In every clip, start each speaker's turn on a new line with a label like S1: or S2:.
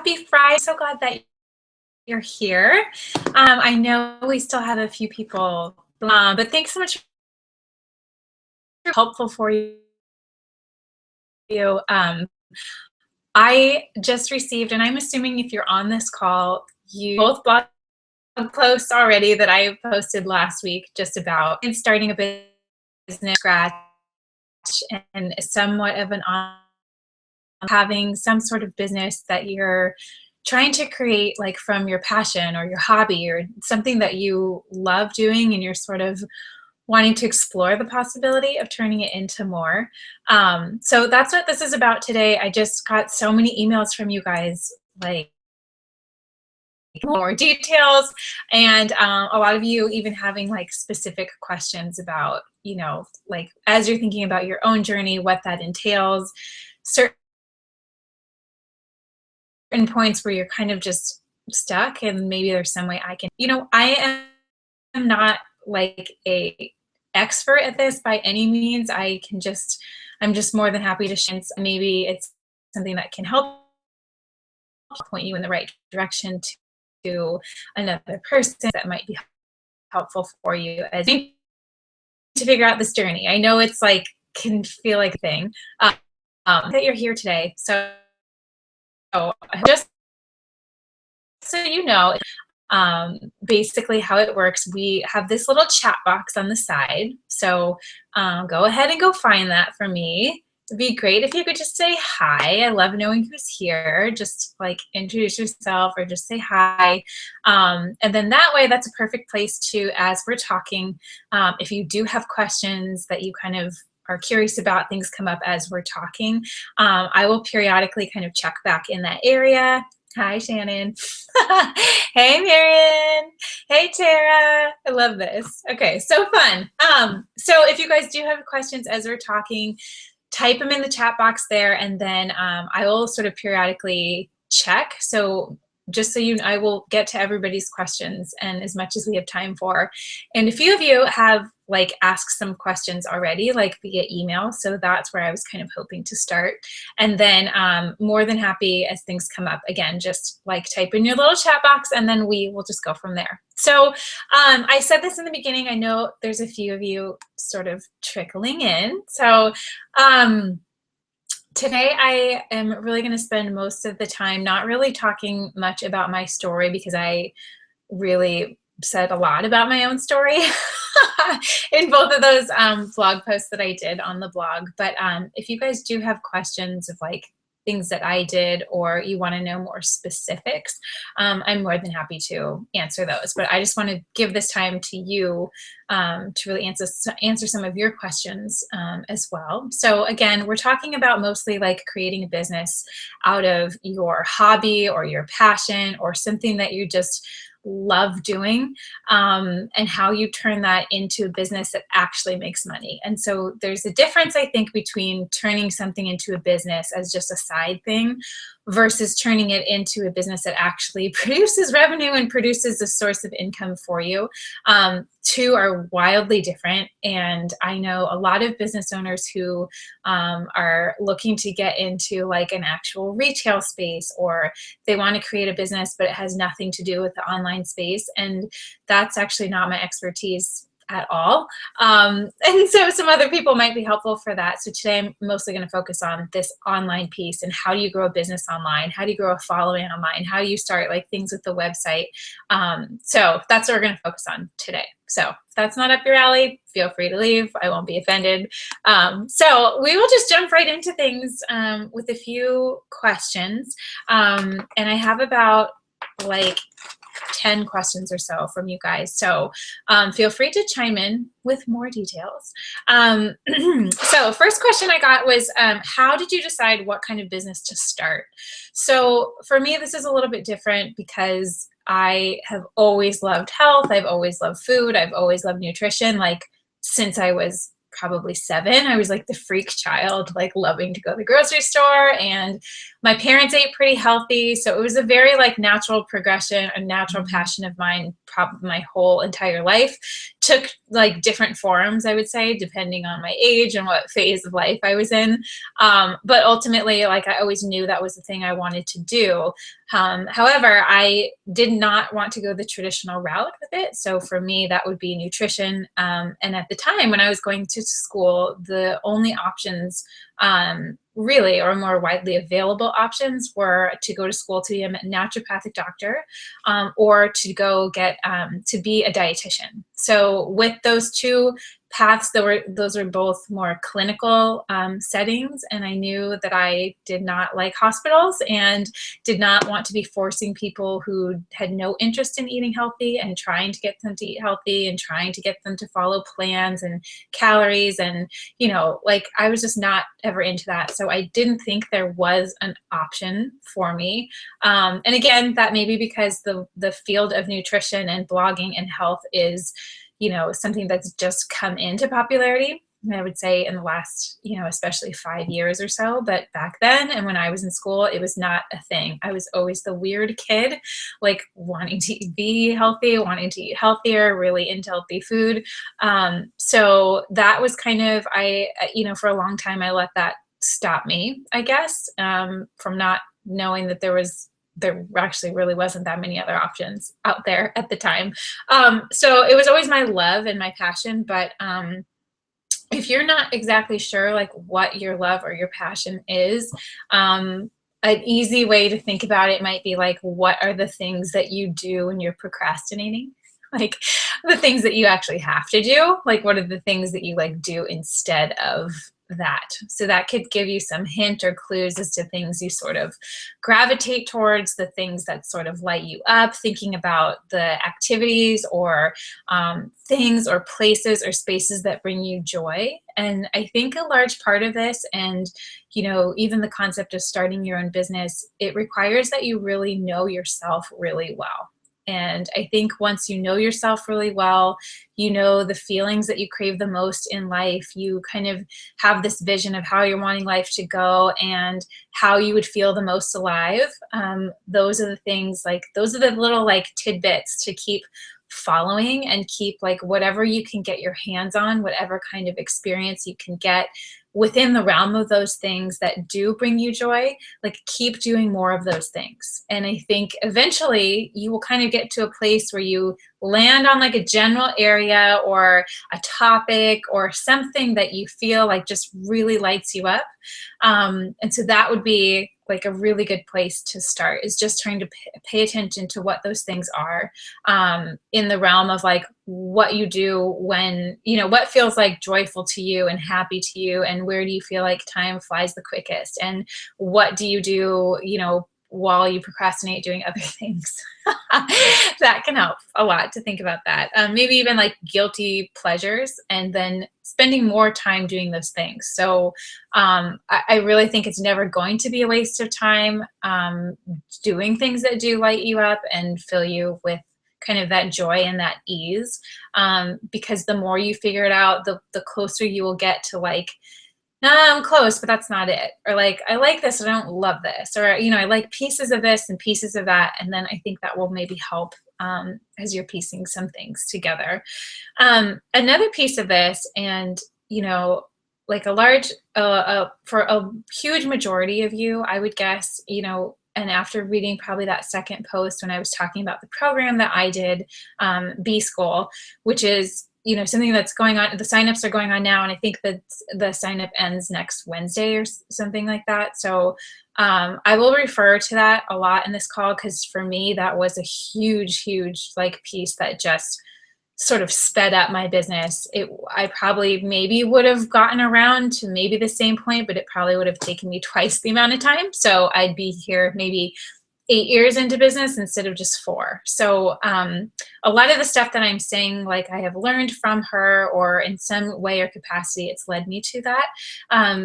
S1: Happy Friday. So glad that you're here. I know we still have a few people, but thanks so much for helpful for you. I just received, and I'm assuming if you're on this call, you both blog posts already that I posted last week just about starting a business scratch and somewhat of an having some sort of business that you're trying to create like from your passion or your hobby or something that you love doing and you're sort of wanting to explore the possibility of turning it into more. So that's what this is about today. I just got so many emails from you guys, like more details, and a lot of you even having like specific questions about, you know, like as you're thinking about your own journey, what that entails, certain points where you're kind of just stuck and maybe there's some way I can, you know, I am not like a expert at this by any means. I'm just more than happy to share. Maybe it's something that can help point you in the right direction to another person that might be helpful for you as you to figure out this journey. I know it's like can feel like a thing that you're here today. So just so you know, basically how it works, we have this little chat box on the side. So go ahead and go find that for me. It'd be great if you could just say hi. I love knowing who's here. Just like introduce yourself or just say hi. And then that way, that's a perfect place to, as we're talking, if you do have questions that you kind of are curious about, things come up as we're talking, I will periodically kind of check back in that area. Hi, Shannon. Hey, Marion. Hey, Tara. I love this. Okay, so fun. So if you guys do have questions as we're talking, type them in the chat box there, and then I will sort of periodically check. So just so you know, I will get to everybody's questions and as much as we have time for. And a few of you have like asked some questions already, like via email. So that's where I was kind of hoping to start. And then more than happy as things come up, again, just like type in your little chat box and then we will just go from there. So I said this in the beginning, I know there's a few of you sort of trickling in. So today I am really going to spend most of the time not really talking much about my story because I really said a lot about my own story in both of those blog posts that I did on the blog. But if you guys do have questions of like things that I did or you want to know more specifics, I'm more than happy to answer those. But I just want to give this time to you to really answer some of your questions as well. So again, we're talking about mostly like creating a business out of your hobby or your passion or something that you just love doing, and how you turn that into a business that actually makes money. And so there's a difference, I think, between turning something into a business as just a side thing versus turning it into a business that actually produces revenue and produces a source of income for you. Two are wildly different. And I know a lot of business owners who are looking to get into like an actual retail space, or they want to create a business, but it has nothing to do with the online space. And that's actually not my expertise at all. And so some other people might be helpful for that. So today I'm mostly going to focus on this online piece and how do you grow a business online? How do you grow a following online? How do you start like things with the website? So that's what we're going to focus on today. So if that's not up your alley, feel free to leave. I won't be offended. So we will just jump right into things with a few questions. And I have about like 10 questions or so from you guys. So feel free to chime in with more details. So first question I got was, how did you decide what kind of business to start? So for me, this is a little bit different because I have always loved health. I've always loved food. I've always loved nutrition. Like since I was probably 7, I was like the freak child, like loving to go to the grocery store, and my parents ate pretty healthy. So it was a very like natural progression, a natural passion of mine my whole entire life. Took like different forms, I would say, depending on my age and what phase of life I was in. But ultimately, like I always knew that was the thing I wanted to do. However, I did not want to go the traditional route with it. So for me, that would be nutrition. And at the time when I was going to school, the only options really, or more widely available options, were to go to school to be a naturopathic doctor, or to go get to be a dietitian. So with those two paths, those were both more clinical settings, and I knew that I did not like hospitals and did not want to be forcing people who had no interest in eating healthy and trying to get them to eat healthy and trying to get them to follow plans and calories. And like I was just not ever into that, so I didn't think there was an option for me. And again, that may be because the field of nutrition and blogging and health is something that's just come into popularity, I would say, in the last, especially 5 years or so. But back then, and when I was in school, it was not a thing. I was always the weird kid, like wanting to be healthy, wanting to eat healthier, really into healthy food. So that was kind of, for a long time, I let that stop me, I guess, from not knowing that there actually really wasn't that many other options out there at the time. So it was always my love and my passion, but if you're not exactly sure like what your love or your passion is, an easy way to think about it might be like, what are the things that you do when you're procrastinating? Like the things that you actually have to do, like what are the things that you like do instead of that? So that could give you some hint or clues as to things you sort of gravitate towards, the things that sort of light you up, thinking about the activities or things or places or spaces that bring you joy. And I think a large part of this, and even the concept of starting your own business, it requires that you really know yourself really well. And I think once you know yourself really well, the feelings that you crave the most in life, you kind of have this vision of how you're wanting life to go and how you would feel the most alive. Those are the things, like, those are the little like tidbits to keep following and keep like whatever you can get your hands on, whatever kind of experience you can get within the realm of those things that do bring you joy, like keep doing more of those things. And I think eventually you will kind of get to a place where you land on like a general area or a topic or something that you feel like just really lights you up. And so that would be like a really good place to start, is just trying to pay attention to what those things are, in the realm of like what you do when, what feels like joyful to you and happy to you, and where do you feel like time flies the quickest, and what do you do, while you procrastinate doing other things. That can help a lot to think about that. Maybe even like guilty pleasures, and then spending more time doing those things. So I really think it's never going to be a waste of time doing things that do light you up and fill you with kind of that joy and that ease, because the more you figure it out, the closer you will get to like, no, I'm close, but that's not it. Or like, I like this, I don't love this. Or, I like pieces of this and pieces of that. And then I think that will maybe help as you're piecing some things together. Another piece of this, and, like a large, for a huge majority of you, I would guess, and after reading probably that second post when I was talking about the program that I did, B School, which is, something that's going on, the signups are going on now. And I think that the signup ends next Wednesday or something like that. So I will refer to that a lot in this call, because for me, that was a huge, huge like piece that just sort of sped up my business. I probably maybe would have gotten around to maybe the same point, but it probably would have taken me twice the amount of time. So I'd be here maybe 8 years into business instead of just 4. So a lot of the stuff that I'm saying, like I have learned from her, or in some way or capacity, it's led me to that.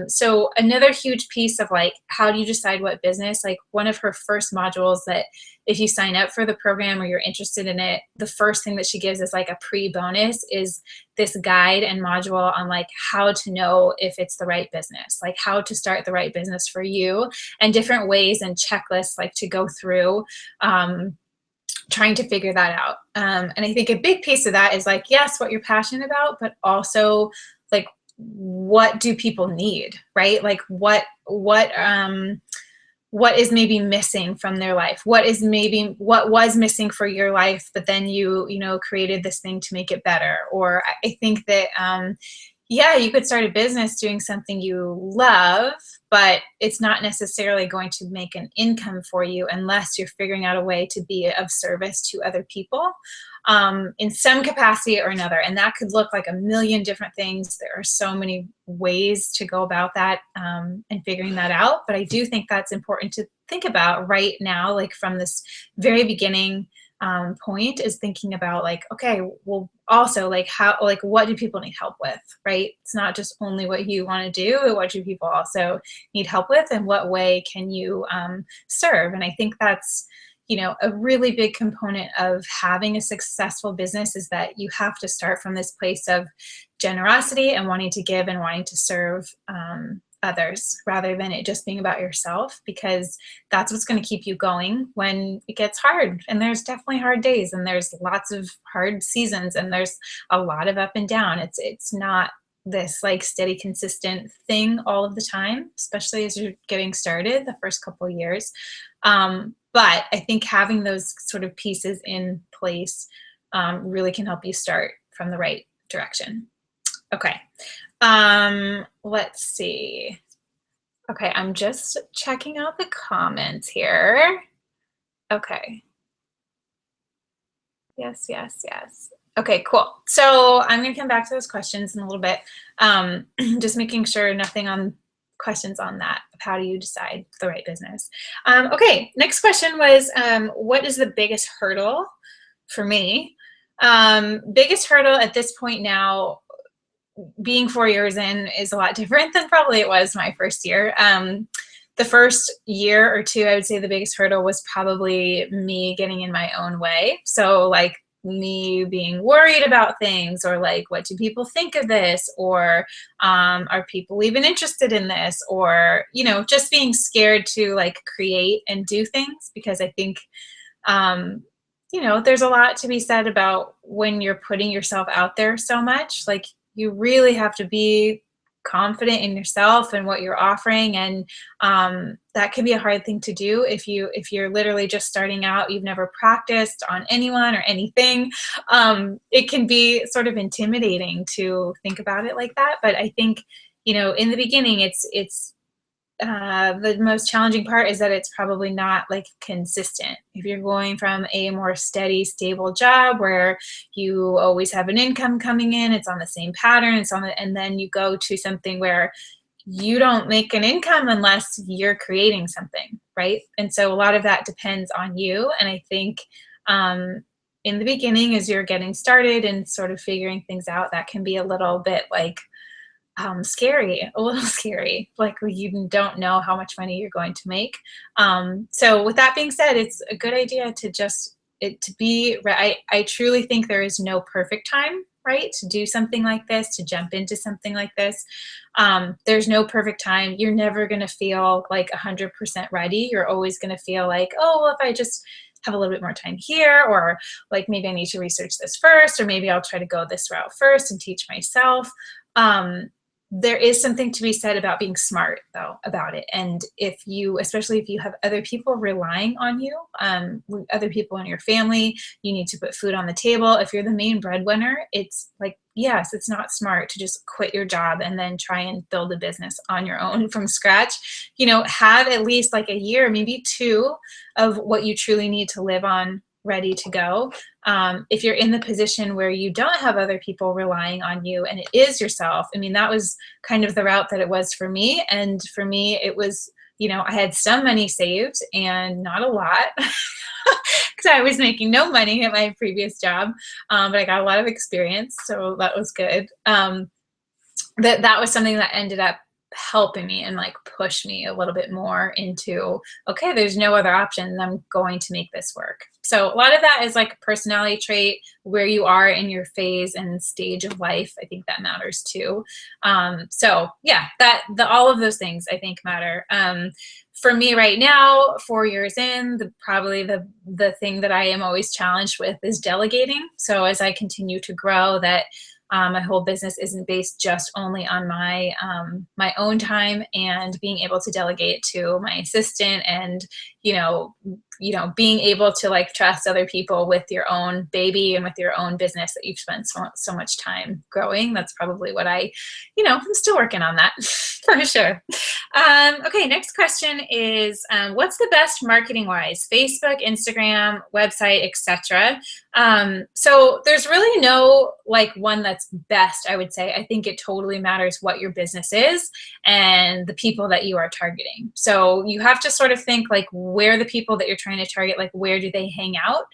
S1: So another huge piece of like, how do you decide what business? Like one of her first modules, that if you sign up for the program or you're interested in it, the first thing that she gives is like a pre-bonus, is this guide and module on like how to know if it's the right business, like how to start the right business for you, and different ways and checklists like to go through trying to figure that out. And I think a big piece of that is like, yes, what you're passionate about, but also like, what do people need, right? Like what is maybe missing from their life? What was missing for your life, but then you know, created this thing to make it better. Or I think that, yeah, you could start a business doing something you love, but it's not necessarily going to make an income for you unless you're figuring out a way to be of service to other people, in some capacity or another. And that could look like a million different things. There are so many ways to go about that, and figuring that out. But I do think that's important to think about right now, like from this very beginning, point, is thinking about like, okay, well, also like how, like what do people need help with, right? It's not just only what you want to do, but what do people also need help with, and what way can you, serve? And I think that's, you know, a really big component of having a successful business, is that you have to start from this place of generosity and wanting to give and wanting to serve, others, rather than it just being about yourself, because that's what's going to keep you going when it gets hard. And there's definitely hard days, and there's lots of hard seasons, and there's a lot of up and down. It's not this like steady, consistent thing all of the time, especially as you're getting started the first couple of years. But I think having those sort of pieces in place, really can help you start from the right direction. Okay. Let's see. Okay, I'm just checking out the comments here. Okay. Yes, yes, yes. Okay, cool. So I'm going to come back to those questions in a little bit. Just making sure nothing on questions on that. How do you decide the right business? Okay, next question was, what is the biggest hurdle for me? Biggest hurdle at this point now, being 4 years in, is a lot different than probably it was my first year. The first year or two, I would say the biggest hurdle was probably me getting in my own way. So like me being worried about things, or like, what do people think of this? Or are people even interested in this? Or, you know, just being scared to like create and do things, because I think, you know, there's a lot to be said about when you're putting yourself out there so much. Like, you really have to be confident in yourself and what you're offering, and that can be a hard thing to do if you're literally just starting out, you've never practiced on anyone or anything. It can be sort of intimidating to think about it like that. But I think, you know, in the beginning, it's the most challenging part is that it's probably not like consistent. If you're going from a more steady, stable job where you always have an income coming in, it's on the same pattern, and then you go to something where you don't make an income unless you're creating something, right? And so a lot of that depends on you. And I think, in the beginning, as you're getting started and sort of figuring things out, that can be a little bit like, scary, a little scary, like you don't know how much money you're going to make. So with that being said, it's a good idea to just, I truly think there is no perfect time, right, to do something like this, to jump into something like this. There's no perfect time. You're never going to feel like 100% ready. You're always going to feel like, oh, well, if I just have a little bit more time here, or like maybe I need to research this first, or maybe I'll try to go this route first and teach myself. There is something to be said about being smart, though, about it. And especially if you have other people relying on you, other people in your family, you need to put food on the table. If you're the main breadwinner, it's like, yes, it's not smart to just quit your job and then try and build a business on your own from scratch. You know, have at least like a year, maybe two, of what you truly need to live on ready to go. If you're in the position where you don't have other people relying on you and it is yourself, I mean, that was kind of the route that it was for me. And for me, it was, you know, I had some money saved and not a lot, because I was making no money at my previous job, but I got a lot of experience, so that was good. That was something that ended up helping me and like push me a little bit more into, okay, there's no other option. I'm going to make this work. So a lot of that is like a personality trait, where you are in your phase and stage of life. I think that matters too. So yeah, all of those things I think matter. for me right now, 4 years in, probably the thing that I am always challenged with is delegating. So as I continue to grow, that my whole business isn't based just only on my own time, and being able to delegate to my assistant, and you know being able to like trust other people with your own baby and with your own business that you've spent so much time growing. That's probably what I'm still working on that for sure. Okay, next question is, what's the best marketing wise? Facebook, Instagram, website, etc. So there's really no like one that's best, I would say. I think it totally matters what your business is and the people that you are targeting. So you have to sort of think like, where the people that you're trying to target, like where do they hang out?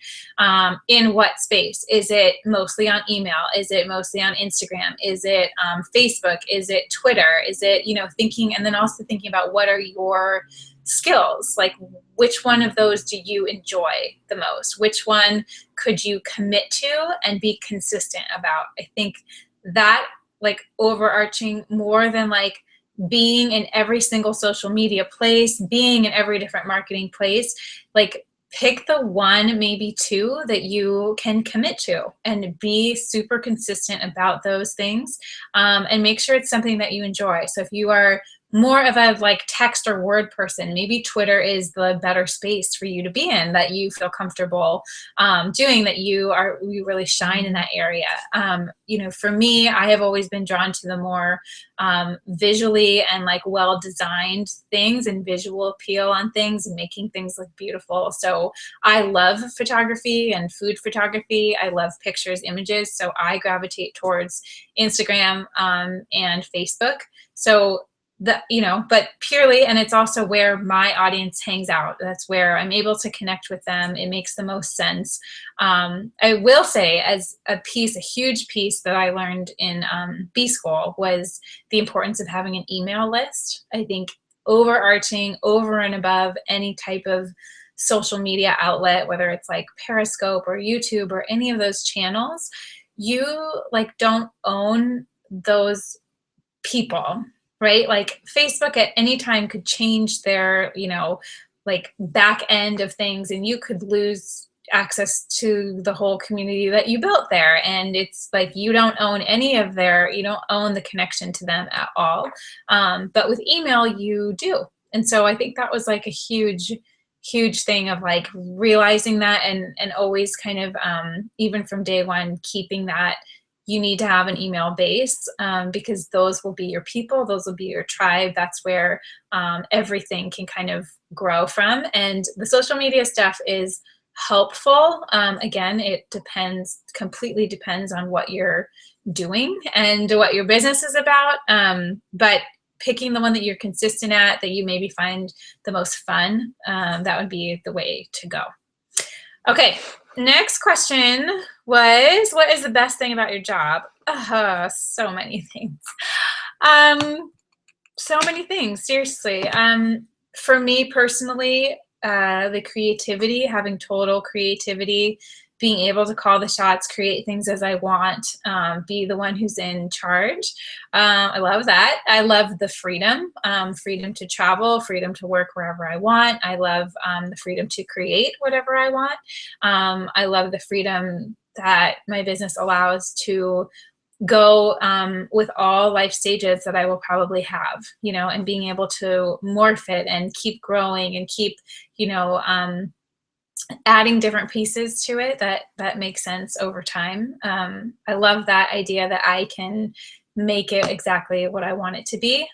S1: In what space? Is it mostly on email? Is it mostly on Instagram? Is it Facebook? Is it Twitter? Is it, thinking, and then also thinking about what are your skills? Like, which one of those do you enjoy the most? Which one could you commit to and be consistent about? I think that, like, overarching more than like being in every single social media place, being in every different marketing place, like pick the one, maybe two that you can commit to, and be super consistent about those things, and make sure it's something that you enjoy. So if you are more of a like text or word person, maybe Twitter is the better space for you to be in, that you feel comfortable doing, that you really shine in that area. For me, I have always been drawn to the more visually and like well designed things and visual appeal on things and making things look beautiful. So I love photography and food photography. I love pictures, images. So I gravitate towards Instagram and Facebook. So but purely, and it's also where my audience hangs out. That's where I'm able to connect with them. It makes the most sense. I will say, as a huge piece that I learned in B School was the importance of having an email list. I think overarching, over and above any type of social media outlet, whether it's like Periscope or YouTube or any of those channels, you like don't own those people. Right? Like Facebook at any time could change their, like back end of things, and you could lose access to the whole community that you built there. And it's like, you don't own you don't own the connection to them at all. But with email, you do. And so I think that was like a huge thing of like realizing that, and always kind of, even from day one, keeping that you need to have an email base, because those will be your people, those will be your tribe. That's where everything can kind of grow from. And the social media stuff is helpful. Again, it completely depends on what you're doing and what your business is about. But picking the one that you're consistent at, that you maybe find the most fun, that would be the way to go. Okay, next question was, what is the best thing about your job? So many things. So many things, seriously. For me personally, the creativity, having total creativity, being able to call the shots, create things as I want, be the one who's in charge. I love that. I love the freedom to travel, freedom to work wherever I want. I love the freedom to create whatever I want. I love the freedom that my business allows to go with all life stages that I will probably have, and being able to morph it and keep growing and keep, adding different pieces to it that makes sense over time. I love that idea that I can make it exactly what I want it to be.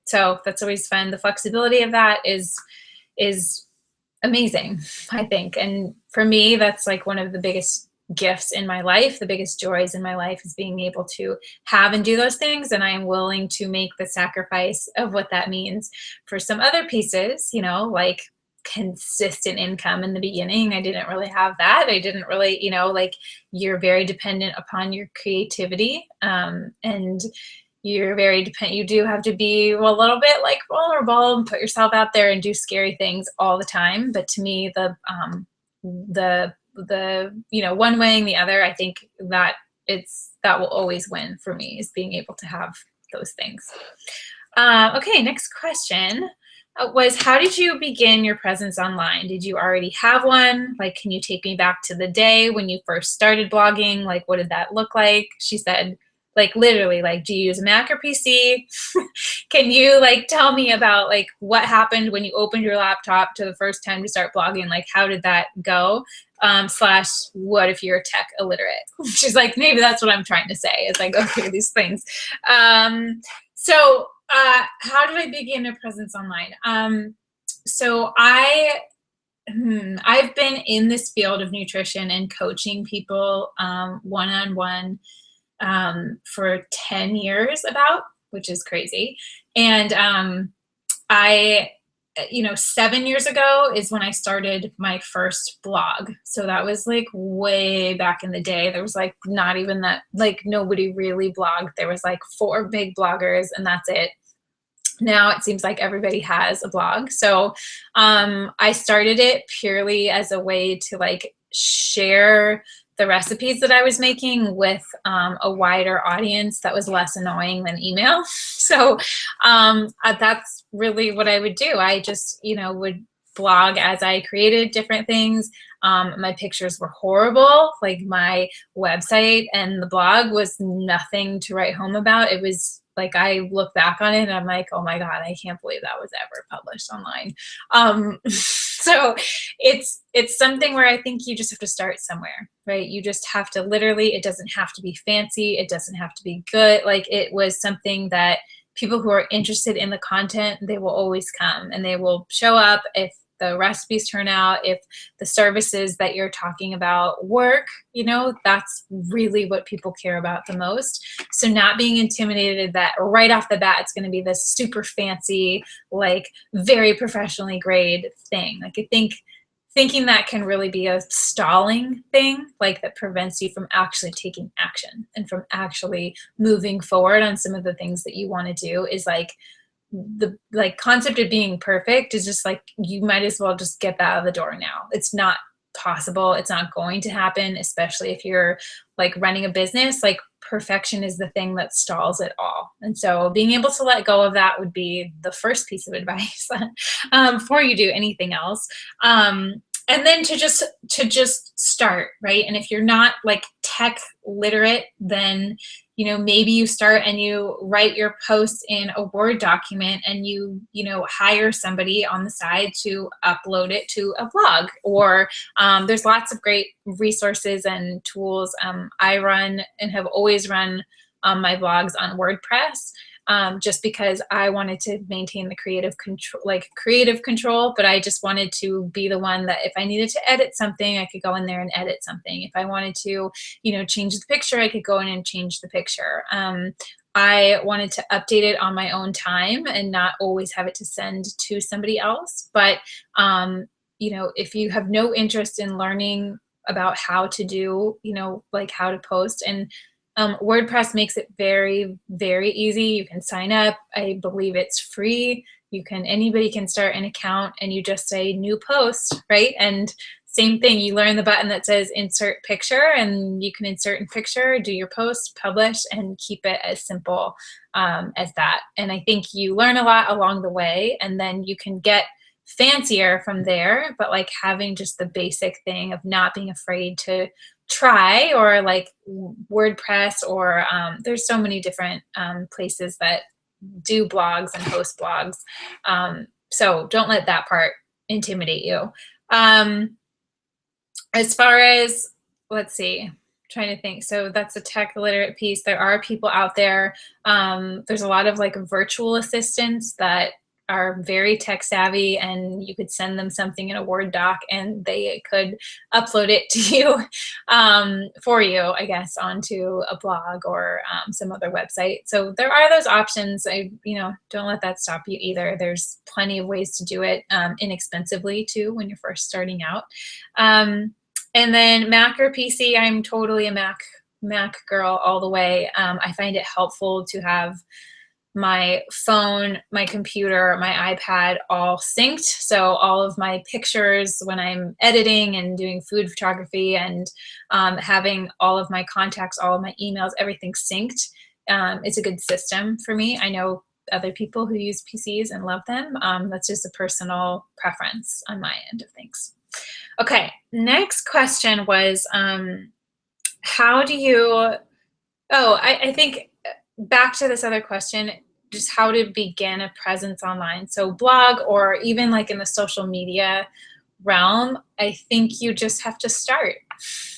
S1: So that's always fun. The flexibility of that is amazing, I think. And for me, that's like one of the biggest gifts in my life, the biggest joys in my life, is being able to have and do those things. And I am willing to make the sacrifice of what that means for some other pieces, like consistent income. In the beginning, I didn't really have that. I didn't really, like, you're very dependent upon your creativity, and you're very dependent. You do have to be a little bit like vulnerable and put yourself out there and do scary things all the time. But to me, the one weighing the other, I think that that will always win for me, is being able to have those things. Okay, next question. was how did you begin your presence online? Did you already have one? Like, can you take me back to the day when you first started blogging? Like, what did that look like? She said, like, literally, like, do you use a Mac or PC? Can you like tell me about like what happened when you opened your laptop to the first time to start blogging? Like, how did that go? Slash, what if you're tech illiterate? She's like, maybe that's what I'm trying to say as I go through these things. How did I begin a presence online? So I've been in this field of nutrition and coaching people one-on-one for 10 years about, which is crazy. And I, 7 years ago is when I started my first blog. So that was like way back in the day. There was like not even that, like nobody really blogged. There was like 4 big bloggers and that's it. Now it seems like everybody has a blog. So I started it purely as a way to like share the recipes that I was making with a wider audience that was less annoying than email. So that's really what I would do. I just, would blog as I created different things. My pictures were horrible. Like my website and the blog was nothing to write home about. It was like, I look back on it and I'm like, oh my God, I can't believe that was ever published online. So it's something where I think you just have to start somewhere, right? You just have to literally, it doesn't have to be fancy. It doesn't have to be good. Like it was something that people who are interested in the content, they will always come and they will show up if the recipes turn out, if the services that you're talking about work, that's really what people care about the most. So not being intimidated that right off the bat, it's going to be this super fancy, like very professionally grade thing. Like I think thinking that can really be a stalling thing, like that prevents you from actually taking action and from actually moving forward on some of the things that you want to do. Is like the concept of being perfect is just like, you might as well just get that out of the door now. It's not possible. It's not going to happen, especially if you're like running a business. Like perfection is the thing that stalls it all. And so being able to let go of that would be the first piece of advice before you do anything else. And then to just start, right? And if you're not like tech literate, then maybe you start and you write your posts in a Word document and you hire somebody on the side to upload it to a blog. Or there's lots of great resources and tools. I run and have always run my blogs on WordPress. Just because I wanted to maintain the creative control, but I just wanted to be the one that if I needed to edit something, I could go in there and edit something. If I wanted to, change the picture, I could go in and change the picture. I wanted to update it on my own time and not always have it to send to somebody else. But, if you have no interest in learning about how to do, like how to post, and WordPress makes it very, very easy. You can sign up. I believe it's free. Anybody can start an account and you just say new post, right? And same thing, you learn the button that says insert picture and you can insert in picture, do your post, publish, and keep it as simple as that. And I think you learn a lot along the way and then you can get fancier from there, but like having just the basic thing of not being afraid to try, or like WordPress, or there's so many different places that do blogs and host blogs. So don't let that part intimidate you. As far as, let's see, trying to think. So that's a tech literate piece. There are people out there. There's a lot of like virtual assistants that are very tech savvy, and you could send them something in a Word doc and they could upload it to you for you, I guess, onto a blog or some other website. So there are those options. Don't let that stop you either. There's plenty of ways to do it inexpensively too when you're first starting out. And then Mac or PC, I'm totally a Mac girl all the way. I find it helpful to have my phone, my computer, my iPad all synced. So all of my pictures when I'm editing and doing food photography and having all of my contacts, all of my emails, everything synced. It's a good system for me. I know other people who use PCs and love them. That's just a personal preference on my end of things. Okay, next question was, how do you, I think back to this other question, just how to begin a presence online. So blog or even like in the social media realm, I think you just have to start.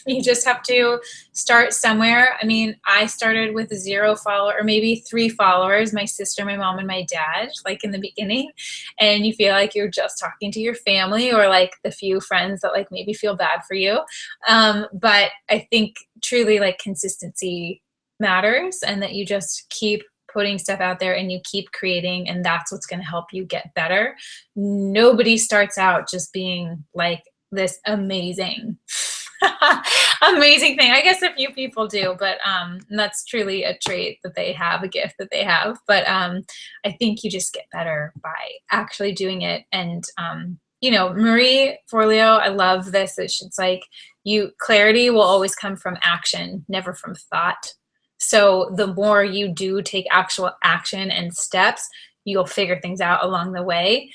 S1: You just have to start somewhere. I mean, I started with 0 follower or maybe 3 followers, my sister, my mom, and my dad, like in the beginning. And you feel like you're just talking to your family or like the few friends that like maybe feel bad for you. But I think truly like consistency matters, and that you just keep putting stuff out there and you keep creating, and that's what's going to help you get better. Nobody starts out just being like this amazing amazing thing. I guess a few people do, but that's truly a trait that they have, a gift that they have. But I think you just get better by actually doing it. And Marie Forleo, I love this. It's like clarity will always come from action, never from thought. So the more you do take actual action and steps, you'll figure things out along the way.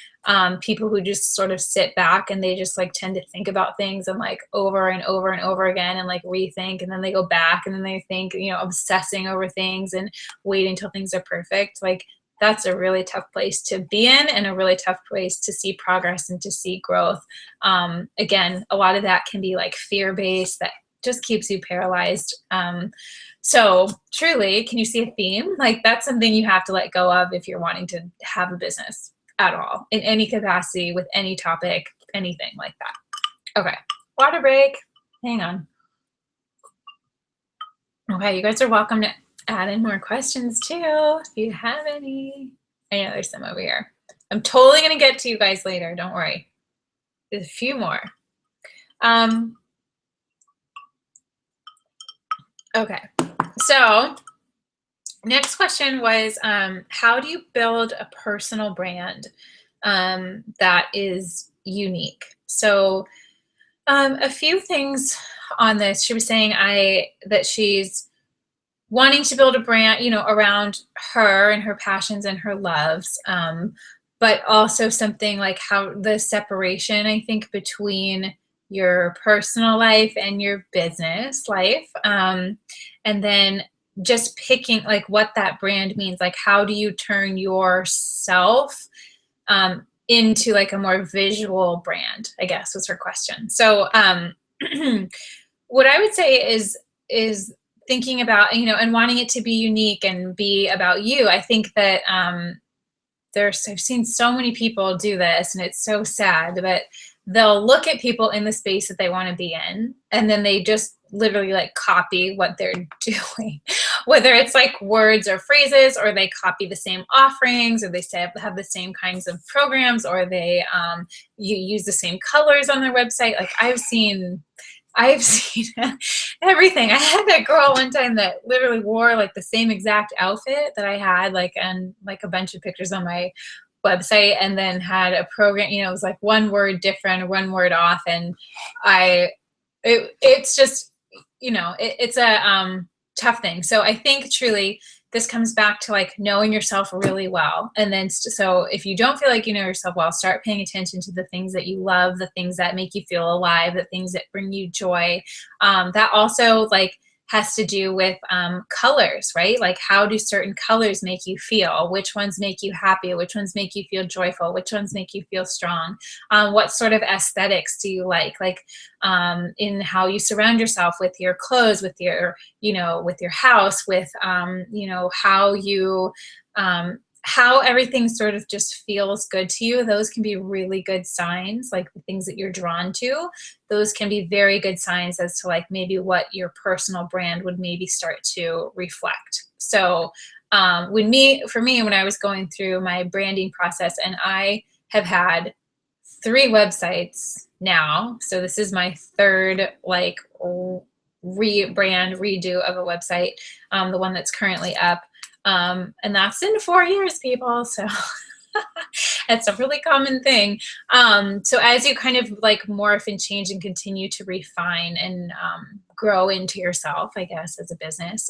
S1: People who just sort of sit back and they just like tend to think about things and like over and over and over again and like rethink, and then they go back and then they think, obsessing over things and waiting until things are perfect. Like that's a really tough place to be in, and a really tough place to see progress and to see growth. Again, a lot of that can be like fear-based that just keeps you paralyzed. So truly, can you see a theme? Like that's something you have to let go of if you're wanting to have a business at all, in any capacity, with any topic, anything like that. Okay, water break. Hang on. Okay, you guys are welcome to add in more questions too, if you have any. I know there's some over here. I'm totally gonna get to you guys later, don't worry. There's a few more. Okay, so next question was, how do you build a personal brand that is unique? So a few things on this. She was saying that she's wanting to build a brand, around her and her passions and her loves, but also something like how the separation, I think, between your personal life and your business life, and then just picking like what that brand means. Like how do you turn yourself into like a more visual brand, I guess was her question. So what I would say is thinking about, and wanting it to be unique and be about you. I think that I've seen so many people do this, and it's so sad, but they'll look at people in the space that they want to be in, and then they just literally like copy what they're doing, whether it's like words or phrases, or they copy the same offerings, or they have the same kinds of programs, or they you use the same colors on their website. Like I've seen everything. I had that girl one time that literally wore like the same exact outfit that I had, like, and like a bunch of pictures on my website, and then had a program, it was like one word different or one word off. And it's just, it's a tough thing. So I think truly this comes back to like knowing yourself really well. And then, so if you don't feel like you know yourself well, start paying attention to the things that you love, the things that make you feel alive, the things that bring you joy. That also like has to do with colors, right? Like how do certain colors make you feel? Which ones make you happy? Which ones make you feel joyful? Which ones make you feel strong? What sort of aesthetics do you like in how you surround yourself, with your clothes, with your, with your house, with, how you, how everything sort of just feels good to you. Those can be really good signs, like the things that you're drawn to. Those can be very good signs as to like maybe what your personal brand would maybe start to reflect. So for me, when I was going through my branding process, and I have had 3 websites now. So this is my 3rd like redo of a website, the one that's currently up. And that's in 4 years, people. So it's a really common thing. So as you kind of like morph and change and continue to refine and grow into yourself, I guess, as a business,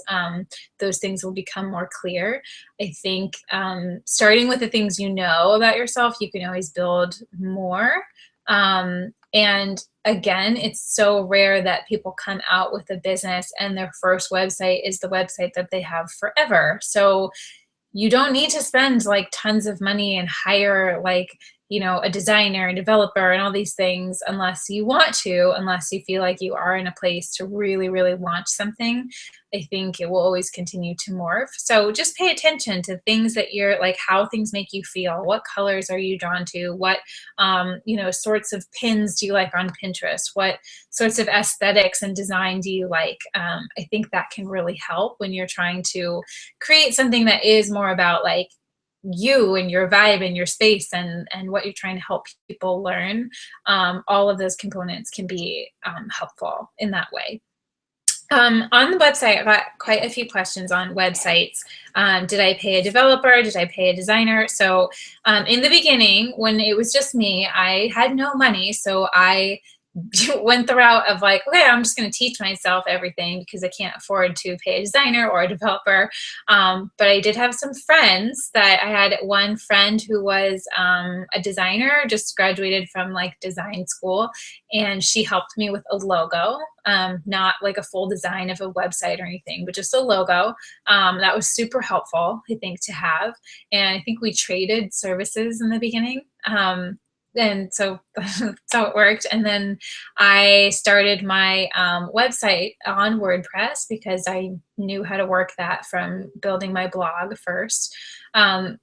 S1: those things will become more clear. I think starting with the things you know about yourself, you can always build more. And again, it's so rare that people come out with a business and their first website is the website that they have forever. So you don't need to spend like tons of money and hire like, you know, a designer and developer and all these things unless you want to, unless you feel like you are in a place to really, really launch something. I think it will always continue to morph. So just pay attention to things that you're like, how things make you feel. What colors are you drawn to? What, you know, sorts of pins do you like on Pinterest? What sorts of aesthetics and design do you like? I think that can really help when you're trying to create something that is more about like you and your vibe and your space and what you're trying to help people learn. All of those components can be helpful in that way. On the website, I got quite a few questions on websites. Did I pay a developer? Did I pay a designer? So in the beginning, when it was just me, I had no money. So I went the route of like, okay, I'm just going to teach myself everything because I can't afford to pay a designer or a developer. But I did have some friends that I had one friend who was a designer, just graduated from like design school, and she helped me with a logo, not like a full design of a website or anything, but just a logo. That was super helpful, I think, to have. And I think we traded services in the beginning. And so that's how it worked. And then I started my website on WordPress because I knew how to work that from building my blog first.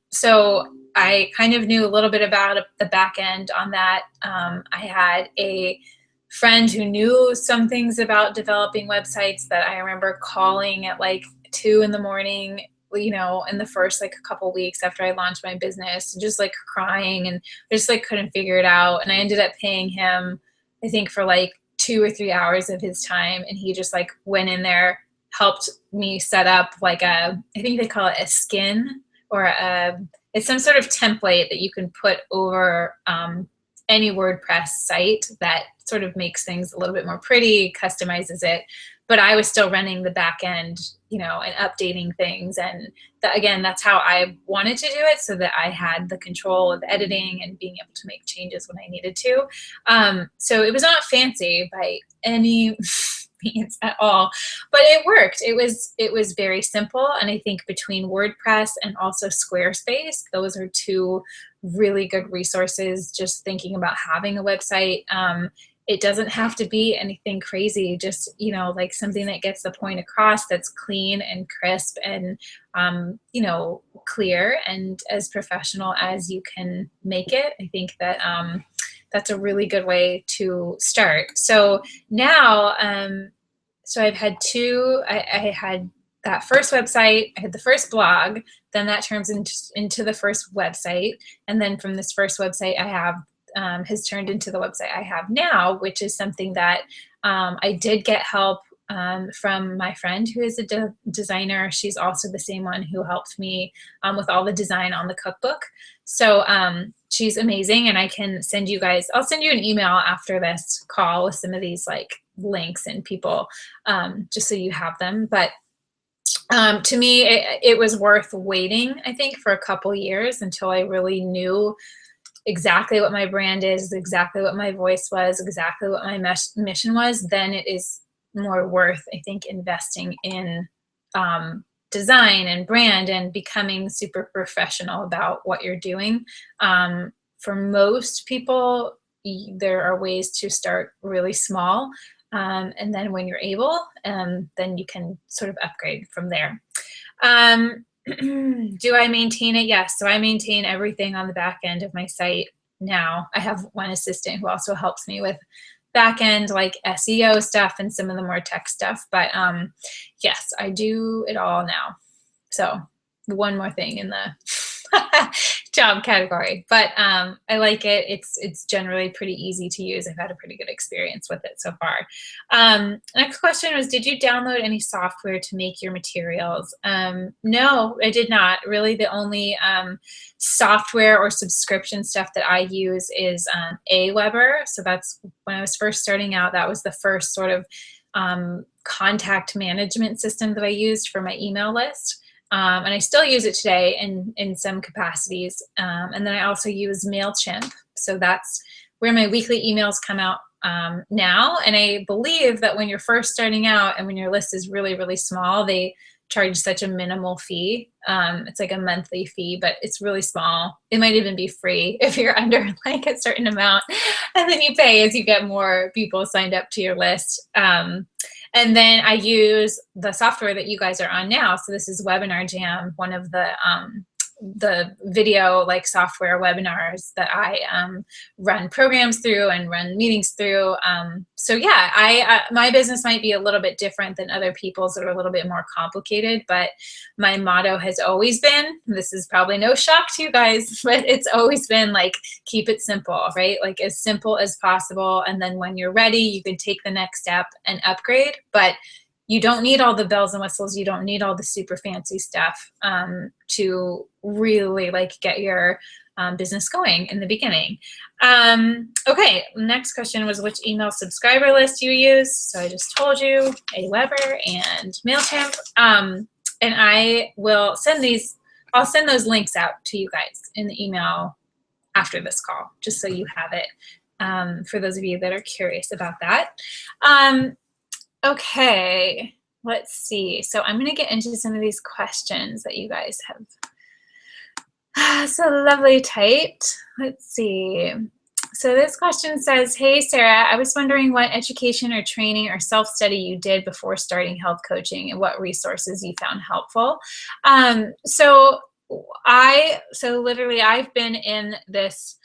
S1: So I kind of knew a little bit about the back end on that. I had a friend who knew some things about developing websites that I remember calling at like 2 in the morning, you know, in the first like a couple weeks after I launched my business, just like crying and just like couldn't figure it out. And I ended up paying him, I think, for like 2 or 3 hours of his time. And he just like went in there, helped me set up like I think they call it a skin or it's some sort of template that you can put over any WordPress site that sort of makes things a little bit more pretty, customizes it. But I was still running the back end, you know, and updating things. And again, that's how I wanted to do it, so that I had the control of editing and being able to make changes when I needed to. So it was not fancy by any means at all, but it worked. It was very simple. And I think between WordPress and also Squarespace, those are two really good resources, just thinking about having a website. It doesn't have to be anything crazy, just, you know, like something that gets the point across, that's clean and crisp and, you know, clear and as professional as you can make it. I think that that's a really good way to start. So now, so I've had I had that first website, I had the first blog, then that turns into the first website. And then from this first website, I have has turned into the website I have now, which is something that I did get help from my friend who is a designer. She's also the same one who helped me with all the design on the cookbook. So she's amazing, and I can send you guys, I'll send you an email after this call with some of these like links and people, just so you have them. But to me, it was worth waiting, I think, for a couple years until I really knew exactly what my brand is, exactly what my voice was, exactly what my mission was. Then it is more worth, I think, investing in design and brand and becoming super professional about what you're doing. For most people, there are ways to start really small. And then when you're able, then you can sort of upgrade from there. Do I maintain it? Yes. So I maintain everything on the back end of my site now. I have one assistant who also helps me with back end like SEO stuff and some of the more tech stuff. But yes, I do it all now. So one more thing in the job category, but I like it. It's generally pretty easy to use. I've had a pretty good experience with it so far. Next question was, did you download any software to make your materials? No, I did not. Really, the only software or subscription stuff that I use is Aweber. So that's when I was first starting out, that was the first sort of contact management system that I used for my email list. And I still use it today in some capacities. And then I also use MailChimp. So that's where my weekly emails come out now. And I believe that when you're first starting out and when your list is really, really small, they charge such a minimal fee. It's like a monthly fee, but it's really small. It might even be free if you're under like a certain amount. And then you pay as you get more people signed up to your list. And then I use the software that you guys are on now. So this is Webinar Jam, one of the video like software webinars that I run programs through and run meetings through. So yeah, my business might be a little bit different than other people's that are a little bit more complicated, but my motto has always been, this is probably no shock to you guys, but it's always been like, keep it simple, right? Like as simple as possible. And then when you're ready, you can take the next step and upgrade, but you don't need all the bells and whistles. You don't need all the super fancy stuff to really like get your business going in the beginning. Okay, next question was which email subscriber list you use. So I just told you, Aweber and MailChimp. And I will send these, I'll send those links out to you guys in the email after this call, just so you have it for those of you that are curious about that. Okay, let's see. So I'm going to get into some of these questions that you guys have so lovely typed. Let's see. So this question says, hey, Sarah, I was wondering what education or training or self-study you did before starting health coaching and what resources you found helpful. So literally I've been in this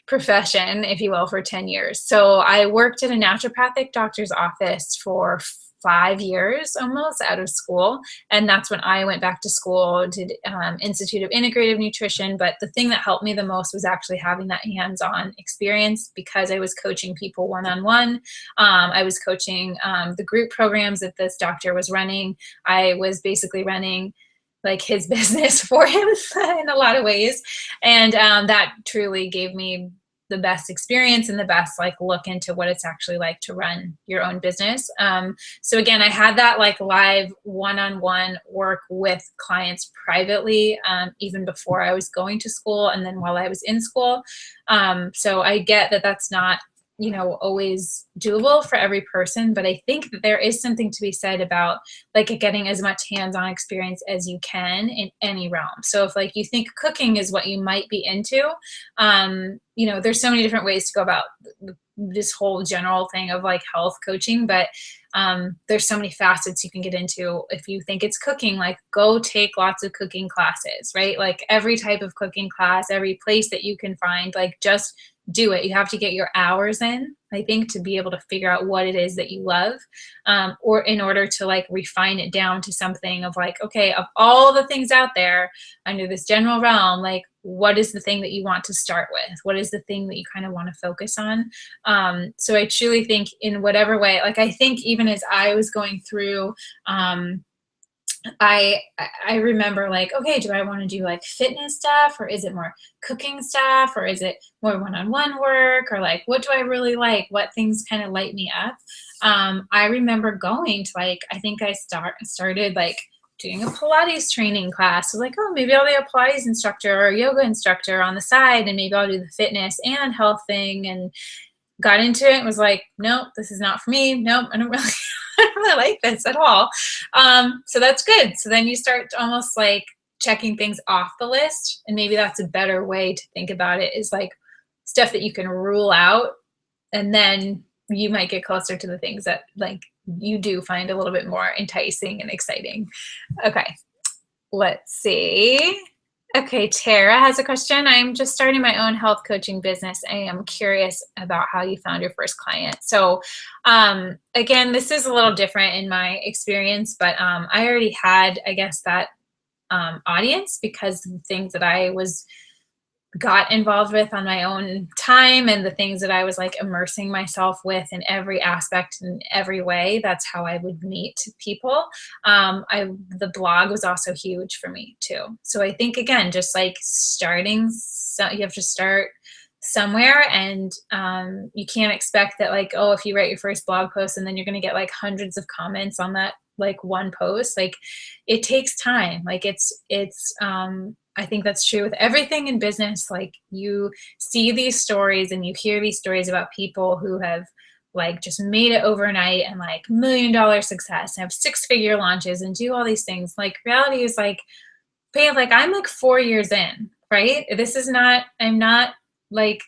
S1: profession, if you will, for 10 years. So I worked at a naturopathic doctor's office for 5 years almost out of school. And that's when I went back to school, did Institute of Integrative Nutrition. But the thing that helped me the most was actually having that hands-on experience because I was coaching people one-on-one. I was coaching the group programs that this doctor was running. I was basically running like his business for him in a lot of ways. And that truly gave me the best experience and the best like look into what it's actually like to run your own business. So again, I had that like live one-on-one work with clients privately, even before I was going to school and then while I was in school. So I get that that's not, you know, always doable for every person, but I think that there is something to be said about like getting as much hands-on experience as you can in any realm. So if like you think cooking is what you might be into, you know, there's so many different ways to go about this whole general thing of like health coaching, but there's so many facets you can get into. If you think it's cooking, like go take lots of cooking classes, right? Like every type of cooking class, every place that you can find, like just do it. You have to get your hours in, I think, to be able to figure out what it is that you love, or in order to like refine it down to something of like, okay, of all the things out there under this general realm, like what is the thing that you want to start with? What is the thing that you kind of want to focus on? So I truly think in whatever way, like I think even as I was going through, I remember like, okay, do I want to do like fitness stuff, or is it more cooking stuff, or is it more one-on-one work, or like what do I really like? What things kind of light me up? I remember going to like, I think I started like doing a Pilates training class. So like, oh, maybe I'll be a Pilates instructor or yoga instructor on the side, and maybe I'll do the fitness and health thing, and got into it and was like, nope, this is not for me. Nope, I don't really like this at all. So that's good. So then you start almost like checking things off the list. And maybe that's a better way to think about it, is like stuff that you can rule out. And then you might get closer to the things that like you do find a little bit more enticing and exciting. Okay, let's see. Okay, Tara has a question. I'm just starting my own health coaching business. I am curious about how you found your first client. So again, this is a little different in my experience, but I already had, I guess, that audience because of the things that I got involved with on my own time and the things that I was like immersing myself with in every aspect in every way. That's how I would meet people. The blog was also huge for me too. So I think again, just like starting, so you have to start somewhere, and you can't expect that, like, oh, if you write your first blog post and then you're going to get like hundreds of comments on that like one post. Like, it takes time. Like, I think that's true with everything in business. Like, you see these stories and you hear these stories about people who have like just made it overnight and like $1 million success and have 6-figure launches and do all these things. Like, reality is like, like, I'm like 4 years in, right? This is not, I'm not like,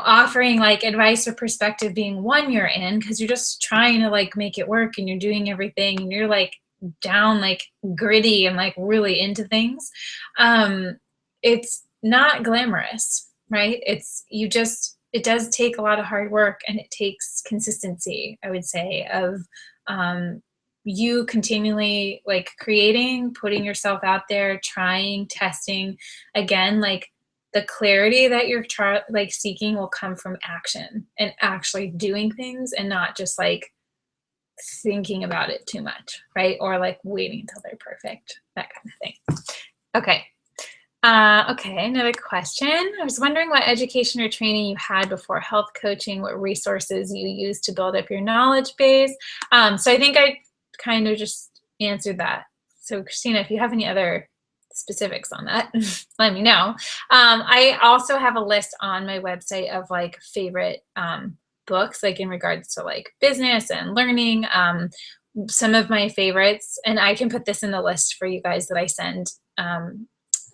S1: offering like advice or perspective being 1 year in, because you're just trying to like make it work and you're doing everything and you're like down, like gritty and like really into things. It's not glamorous, right? It does take a lot of hard work, and it takes consistency, I would say, of you continually like creating, putting yourself out there, trying, testing. Again, like, the clarity that you're like seeking will come from action and actually doing things, and not just like thinking about it too much, right? Or like waiting until they're perfect, that kind of thing. Okay. Okay, another question. I was wondering what education or training you had before health coaching, what resources you used to build up your knowledge base. So I think I kind of just answered that. So Christina, if you have any other specifics on that, let me know. I also have a list on my website of like favorite books, like in regards to like business and learning. Some of my favorites, and I can put this in the list for you guys that I send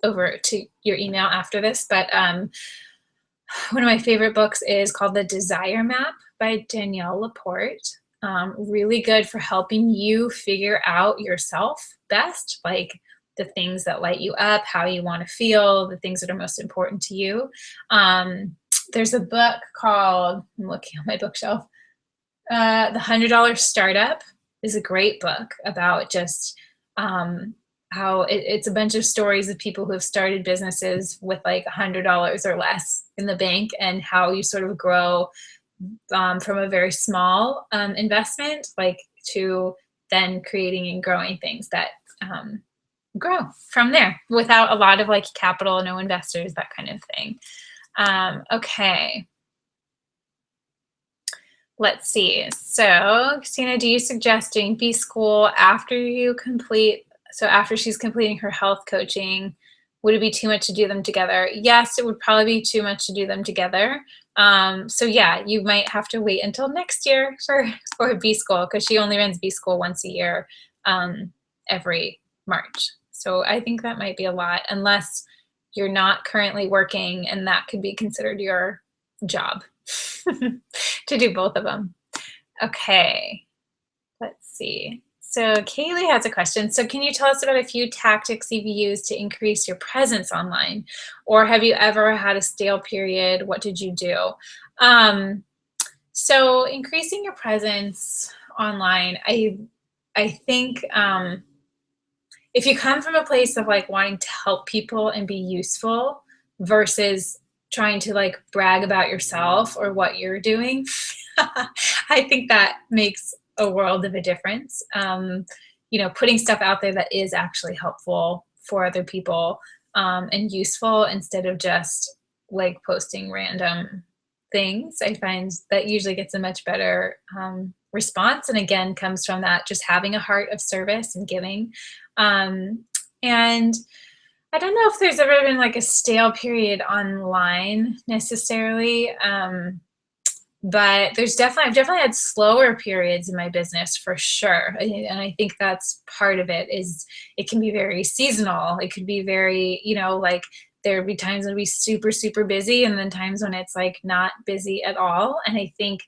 S1: over to your email after this. But one of my favorite books is called The Desire Map by Danielle Laporte. Really good for helping you figure out yourself best, like the things that light you up, how you want to feel, the things that are most important to you. There's a book called, I'm looking on my bookshelf, The $100 Startup is a great book about just how it's a bunch of stories of people who have started businesses with like $100 or less in the bank, and how you sort of grow from a very small investment, like, to then creating and growing things that grow from there without a lot of like capital, no investors, that kind of thing. Okay. Let's see. So Christina, do you suggest doing B-School after you complete, so after she's completing her health coaching? Would it be too much to do them together? Yes, it would probably be too much to do them together. So yeah, you might have to wait until next year for B-School, because she only runs B-School once a year, every March. So I think that might be a lot, unless you're not currently working and that could be considered your job to do both of them. Okay, let's see. So Kaylee has a question. So can you tell us about a few tactics you've used to increase your presence online? Or have you ever had a stale period? What did you do? So increasing your presence online, I think if you come from a place of like wanting to help people and be useful versus trying to like brag about yourself or what you're doing, I think that makes a world of a difference. Putting stuff out there that is actually helpful for other people and useful, instead of just like posting random things, I find that usually gets a much better response. And again, comes from that just having a heart of service and giving. And I don't know if there's ever been like a stale period online necessarily. But I've definitely had slower periods in my business for sure. And I think that's part of it. Is it can be very seasonal. It could be very, like there'd be times when it'd be super, super busy, and then times when it's like not busy at all. And I think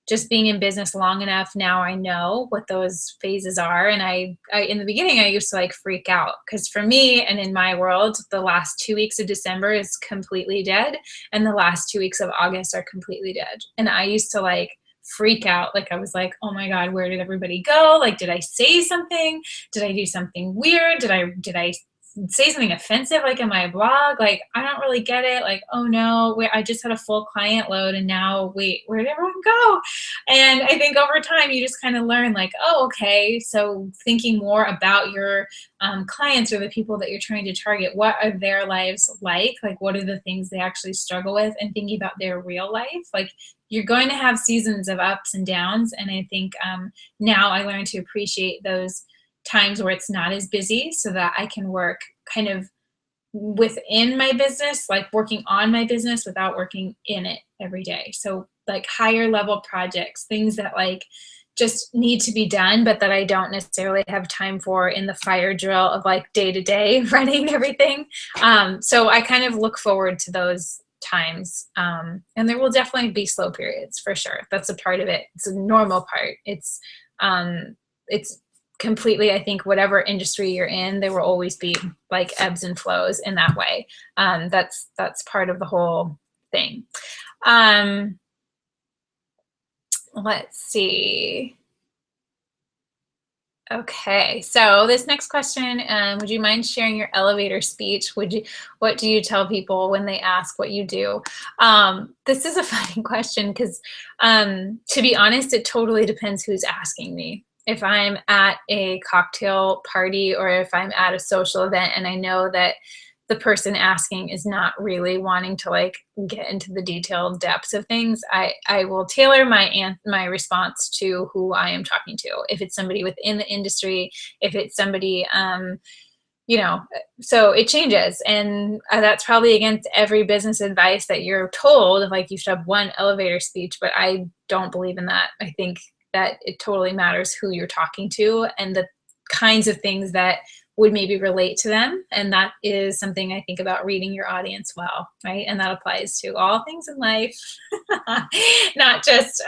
S1: just being in business long enough now, I know what those phases are. And I in the beginning, I used to like freak out, because for me and in my world, the last 2 weeks of December is completely dead, and the last 2 weeks of August are completely dead. And I used to like freak out. Like, I was like, oh my God, where did everybody go? Like, did I say something? Did I do something weird? Did I say something offensive like in my blog? Like, I don't really get it. Like, oh no, wait, I just had a full client load and now wait, where did everyone go? And I think over time you just kind of learn like, oh, okay. So thinking more about your clients or the people that you're trying to target, what are their lives like? Like, what are the things they actually struggle with, and thinking about their real life. Like, you're going to have seasons of ups and downs. And I think now I learn to appreciate those times where it's not as busy so that I can work kind of within my business, like working on my business without working in it every day. So like higher level projects, things that like just need to be done, but that I don't necessarily have time for in the fire drill of like day to day running everything. So I kind of look forward to those times. And there will definitely be slow periods for sure. That's a part of it. It's a normal part. It's completely, I think, whatever industry you're in, there will always be like ebbs and flows in that way. That's part of the whole thing. Let's see. Okay, so this next question, would you mind sharing your elevator speech? What do you tell people when they ask what you do? This is a funny question because, to be honest, it totally depends who's asking me. If I'm at a cocktail party or if I'm at a social event and I know that the person asking is not really wanting to like get into the detailed depths of things, I will tailor my response to who I am talking to. If it's somebody within the industry, if it's somebody, you know, so it changes. And that's probably against every business advice that you're told, like you should have one elevator speech, but I don't believe in that. I think that it totally matters who you're talking to and the kinds of things that would maybe relate to them. And that is something I think about reading your audience well, right? And that applies to all things in life, not just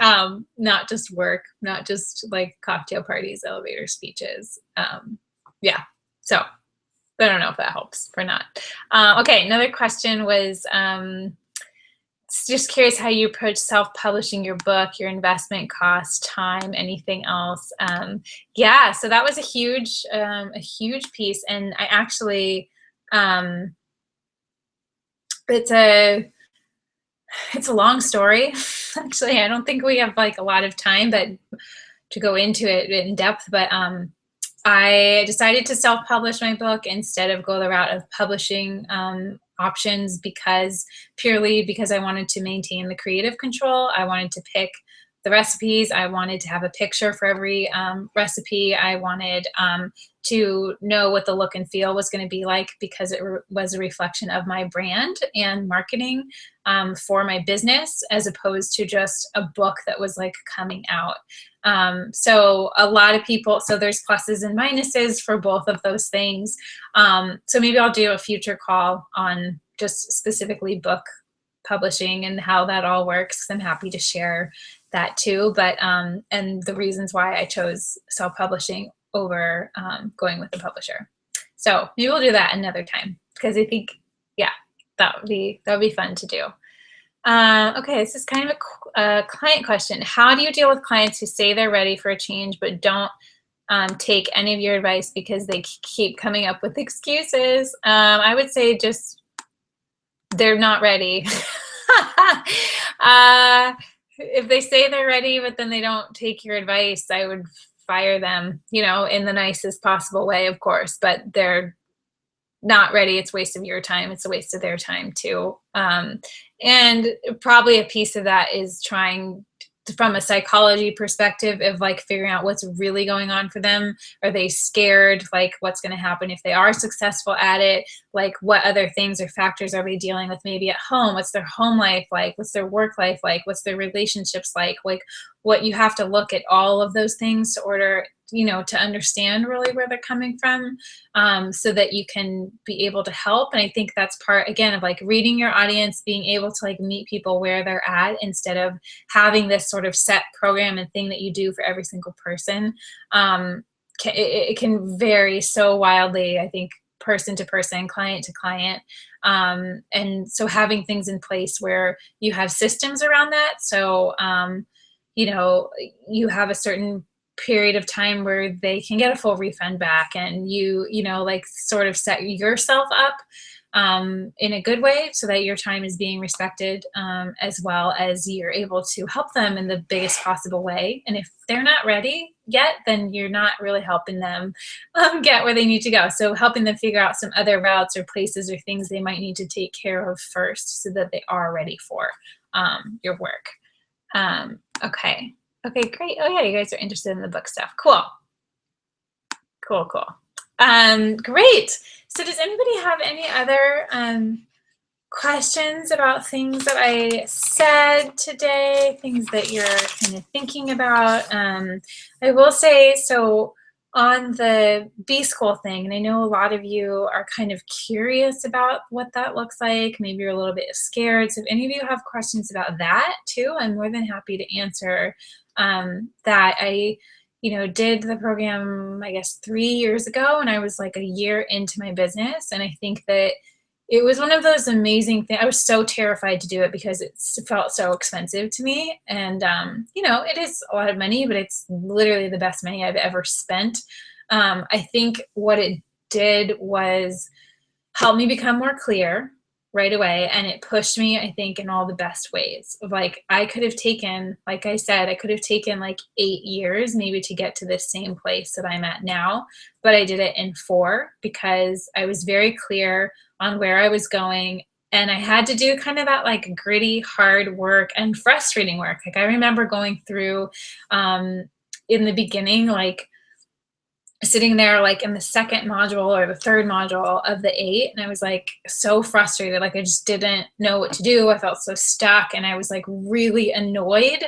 S1: work, not just like cocktail parties, elevator speeches. Yeah. So I don't know if that helps or not. Okay. Another question was, just curious how you approach self-publishing your book, your investment cost, time, anything else. Yeah, so that was a huge piece. And I actually, it's a long story. Actually, I don't think we have like a lot of time, but to go into it in depth. But I decided to self-publish my book instead of go the route of publishing options purely because I wanted to maintain the creative control. I wanted to pick the recipes. I wanted to have a picture for every recipe. I wanted to know what the look and feel was going to be like because it was a reflection of my brand and marketing for my business, as opposed to just a book that was like coming out. So a lot of people, so there's pluses and minuses for both of those things. So maybe I'll do a future call on just specifically book publishing and how that all works. I'm happy to share that too. But, and the reasons why I chose self-publishing over going with a publisher. So maybe we'll do that another time because I think, yeah, that would be fun to do. Okay, this is kind of a client question. How do you deal with clients who say they're ready for a change but don't take any of your advice because they keep coming up with excuses? I would say just they're not ready. If they say they're ready but then they don't take your advice, I would fire them, you know, in the nicest possible way, of course, but they're not ready. It's a waste of your time. It's a waste of their time too. And probably a piece of that is trying from a psychology perspective of like figuring out what's really going on for them. Are they scared? Like what's going to happen if they are successful at it? Like what other things or factors are they dealing with maybe at home? What's their home life like? What's their work life like? What's their relationships like? Like what you have to look at all of those things to order, you know, to understand really where they're coming from, so that you can be able to help. And I think that's part, again, of like reading your audience, being able to like meet people where they're at instead of having this sort of set program and thing that you do for every single person. It can vary so wildly, I think, person to person, client to client. And so having things in place where you have systems around that. So, you know, you have a certain period of time where they can get a full refund back, and you know, like sort of set yourself up in a good way so that your time is being respected, as well as you're able to help them in the biggest possible way. And if they're not ready yet, then you're not really helping them get where they need to go. So helping them figure out some other routes or places or things they might need to take care of first so that they are ready for your work. Okay. Okay, great. Oh yeah, you guys are interested in the book stuff. Cool. Cool, cool. Great. So does anybody have any other questions about things that I said today, things that you're kind of thinking about? I will say, so on the B-School thing, and I know a lot of you are kind of curious about what that looks like. Maybe you're a little bit scared. So if any of you have questions about that too, I'm more than happy to answer that. I did the program, I guess, 3 years ago, and I was like a year into my business. And I think that it was one of those amazing things. I was so terrified to do it because it felt so expensive to me. And, it is a lot of money, but it's literally the best money I've ever spent. I think what it did was help me become more clear right away. And it pushed me, I think, in all the best ways. Like I could have taken, like I said, I could have taken like 8 years maybe to get to this same place that I'm at now, but I did it in 4 because I was very clear on where I was going. And I had to do kind of that like gritty, hard work and frustrating work. Like I remember going through in the beginning, like sitting there like in the 2nd module or the 3rd module of the 8, and I was like so frustrated. Like I just didn't know what to do. I felt so stuck and I was like really annoyed.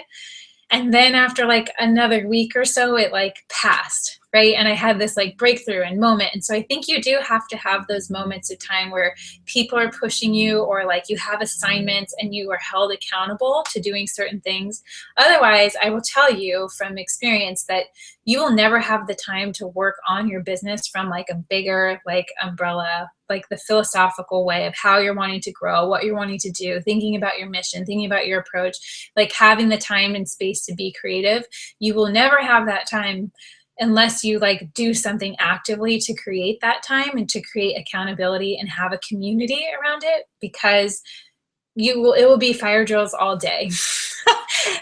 S1: And then after like another week or so, it like passed, right? And I had this like breakthrough and moment. And so I think you do have to have those moments of time where people are pushing you, or like you have assignments and you are held accountable to doing certain things. Otherwise, I will tell you from experience that you will never have the time to work on your business from like a bigger like umbrella, like the philosophical way of how you're wanting to grow, what you're wanting to do, thinking about your mission, thinking about your approach, like having the time and space to be creative. You will never have that time unless you like do something actively to create that time and to create accountability and have a community around it, because it will be fire drills all day.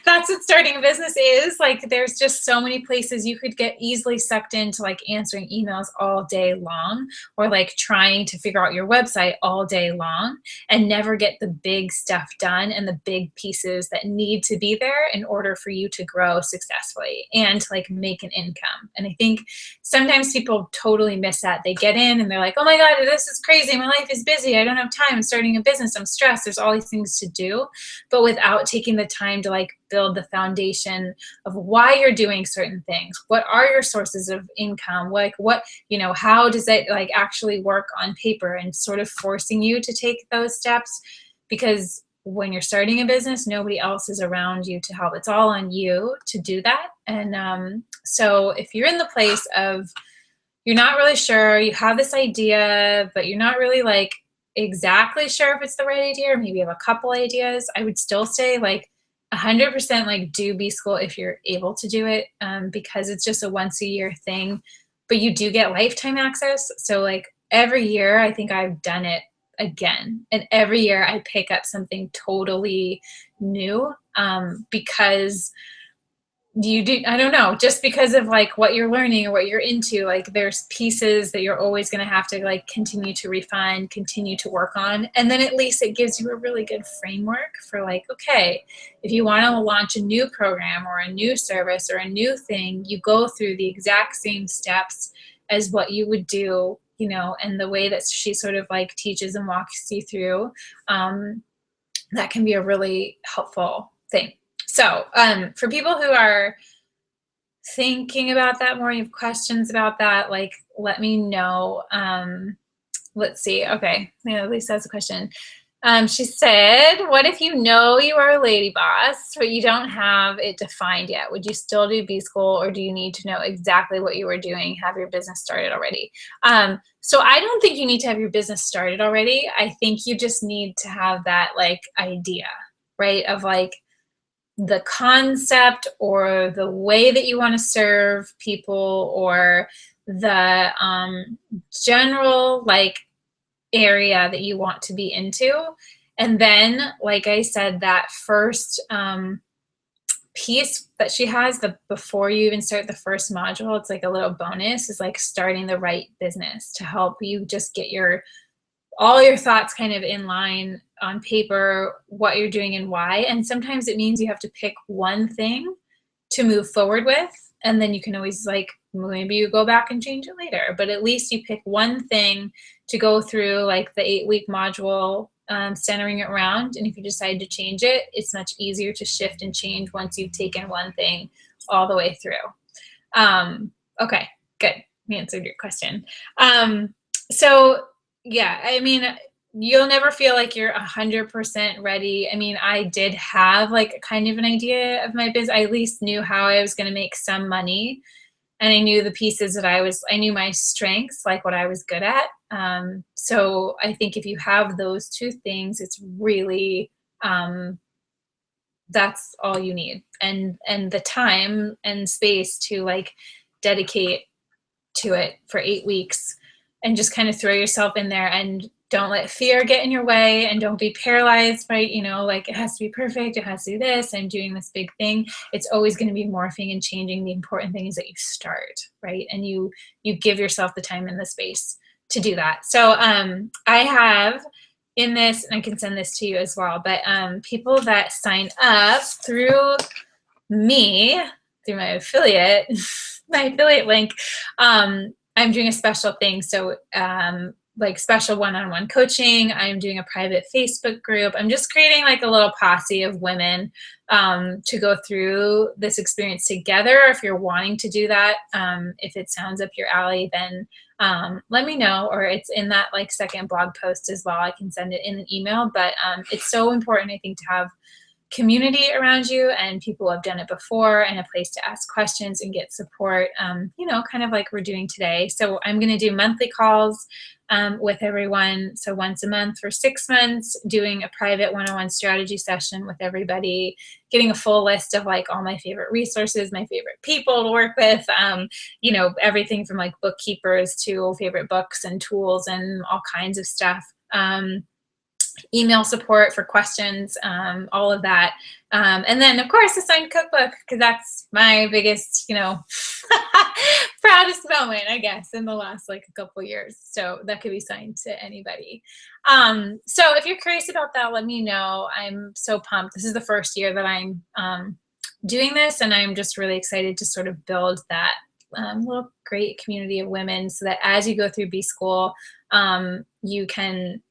S1: That's what starting a business is. Like there's just so many places you could get easily sucked into, like answering emails all day long, or like trying to figure out your website all day long and never get the big stuff done and the big pieces that need to be there in order for you to grow successfully and to like make an income. And I think sometimes people totally miss that. They get in and they're like, oh my God, this is crazy. My life is busy. I don't have time. I'm starting a business. I'm stressed. There's all these things to do. But without taking the time to like build the foundation of why you're doing certain things, what are your sources of income, like what, how does it like actually work on paper, and sort of forcing you to take those steps. Because when you're starting a business, nobody else is around you to help. It's all on you to do that. And so if you're in the place of you're not really sure, you have this idea, but you're not really like exactly sure if it's the right idea, or maybe you have a couple ideas, I would still say like 100% like do B-School if you're able to do it, because it's just a once a year thing, but you do get lifetime access. So like every year, I think I've done it again, and every year I pick up something totally new, because I don't know, just because of like what you're learning or what you're into, like there's pieces that you're always going to have to like continue to refine, continue to work on. And then at least it gives you a really good framework for like, okay, if you want to launch a new program or a new service or a new thing, you go through the exact same steps as what you would do, and the way that she sort of like teaches and walks you through, that can be a really helpful thing. So for people who are thinking about that more, you have questions about that, like let me know. Let's see. Okay. Yeah, Lisa has a question. She said, what if you know you are a lady boss, but you don't have it defined yet? Would you still do B-School, or do you need to know exactly what you were doing, have your business started already? So I don't think you need to have your business started already. I think you just need to have that like idea, right? Of like, the concept or the way that you want to serve people, or the general like area that you want to be into. And then, like I said, that first piece that she has, the before you even start the first module, it's like a little bonus, is like starting the right business, to help you just get all your thoughts kind of in line on paper, what you're doing and why. And sometimes it means you have to pick one thing to move forward with, and then you can always, like, maybe you go back and change it later, but at least you pick one thing to go through, like the 8-week module, centering it around. And if you decide to change it, it's much easier to shift and change once you've taken one thing all the way through. Okay, good. We answered your question. So yeah, I mean, you'll never feel like you're 100% ready. I mean, I did have like kind of an idea of my business. I at least knew how I was going to make some money, and I knew the pieces that I knew my strengths, like what I was good at. So I think if you have those two things, it's really, that's all you need. And the time and space to like dedicate to it for 8 weeks, and just kind of throw yourself in there, and don't let fear get in your way, and don't be paralyzed by, like it has to be perfect, it has to do this, I'm doing this big thing. It's always going to be morphing and changing. The important thing is that you start, right? And you give yourself the time and the space to do that. So I have in this, and I can send this to you as well, but people that sign up through me, through my affiliate, my affiliate link, I'm doing a special thing. So like special one-on-one coaching. I'm doing a private Facebook group. I'm just creating like a little posse of women to go through this experience together. If you're wanting to do that, if it sounds up your alley, then let me know, or it's in that like second blog post as well. I can send it in an email, but it's so important, I think, to have community around you and people who have done it before, and a place to ask questions and get support, kind of like we're doing today. So I'm going to do monthly calls with everyone. So once a month for 6 months, doing a private one-on-one strategy session with everybody, getting a full list of like all my favorite resources, my favorite people to work with, everything from like bookkeepers to favorite books and tools and all kinds of stuff. Email support for questions, all of that. And then, of course, a signed cookbook, because that's my biggest, proudest moment, I guess, in the last like a couple years. So that could be signed to anybody. So if you're curious about that, let me know. I'm so pumped. This is the first year that I'm doing this, and I'm just really excited to sort of build that little great community of women, so that as you go through B-School, you can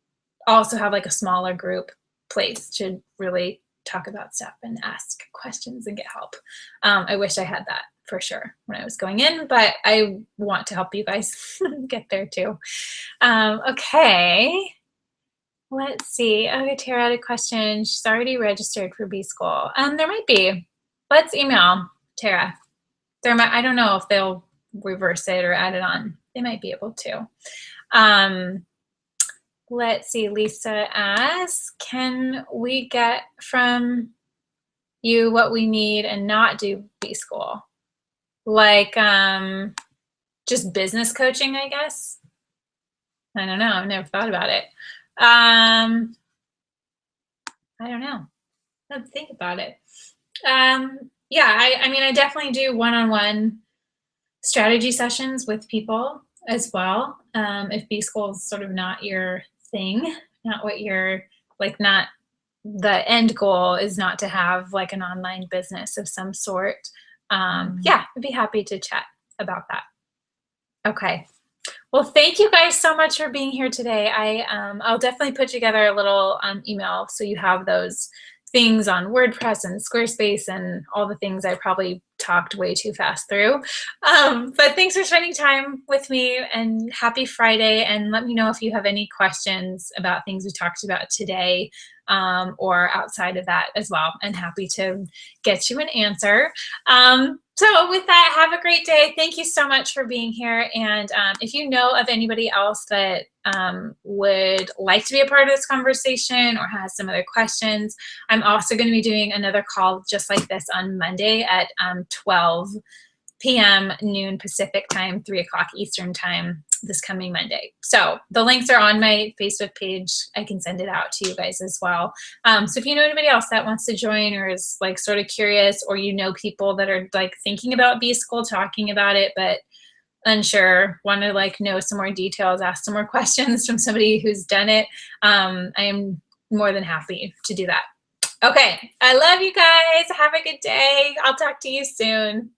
S1: also have like a smaller group place to really talk about stuff and ask questions and get help. I wish I had that for sure when I was going in, but I want to help you guys get there too. Okay, let's see. Okay, Tara had a question. She's already registered for B-School. There might be. Let's email Tara. I don't know if they'll reverse it or add it on. They might be able to. Let's see, Lisa asks, can we get from you what we need and not do B-School? Like just business coaching, I guess? I don't know. I've never thought about it. I don't know. Let's think about it. Yeah, I mean, I definitely do one-on-one strategy sessions with people as well. If B-School is sort of not your thing, not what you're like, not the end goal is not to have like an online business of some sort. Yeah, I'd be happy to chat about that. Okay. Well, thank you guys so much for being here today. I'll definitely put together a little email so you have those things on WordPress and Squarespace and all the things I probably talked way too fast through. But thanks for spending time with me, and happy Friday. And let me know if you have any questions about things we talked about today. or outside of that as well, and happy to get you an answer. So with that, have a great day. Thank you so much for being here. And if you know of anybody else that would like to be a part of this conversation or has some other questions, I'm also going to be doing another call just like this on Monday at 12 p.m. noon Pacific time, 3 o'clock Eastern time this coming Monday. So the links are on my Facebook page. I can send it out to you guys as well. So if you know anybody else that wants to join or is like sort of curious, or you know people that are like thinking about B-School, talking about it, but unsure, want to like know some more details, ask some more questions from somebody who's done it, I am more than happy to do that. Okay, I love you guys. Have a good day. I'll talk to you soon.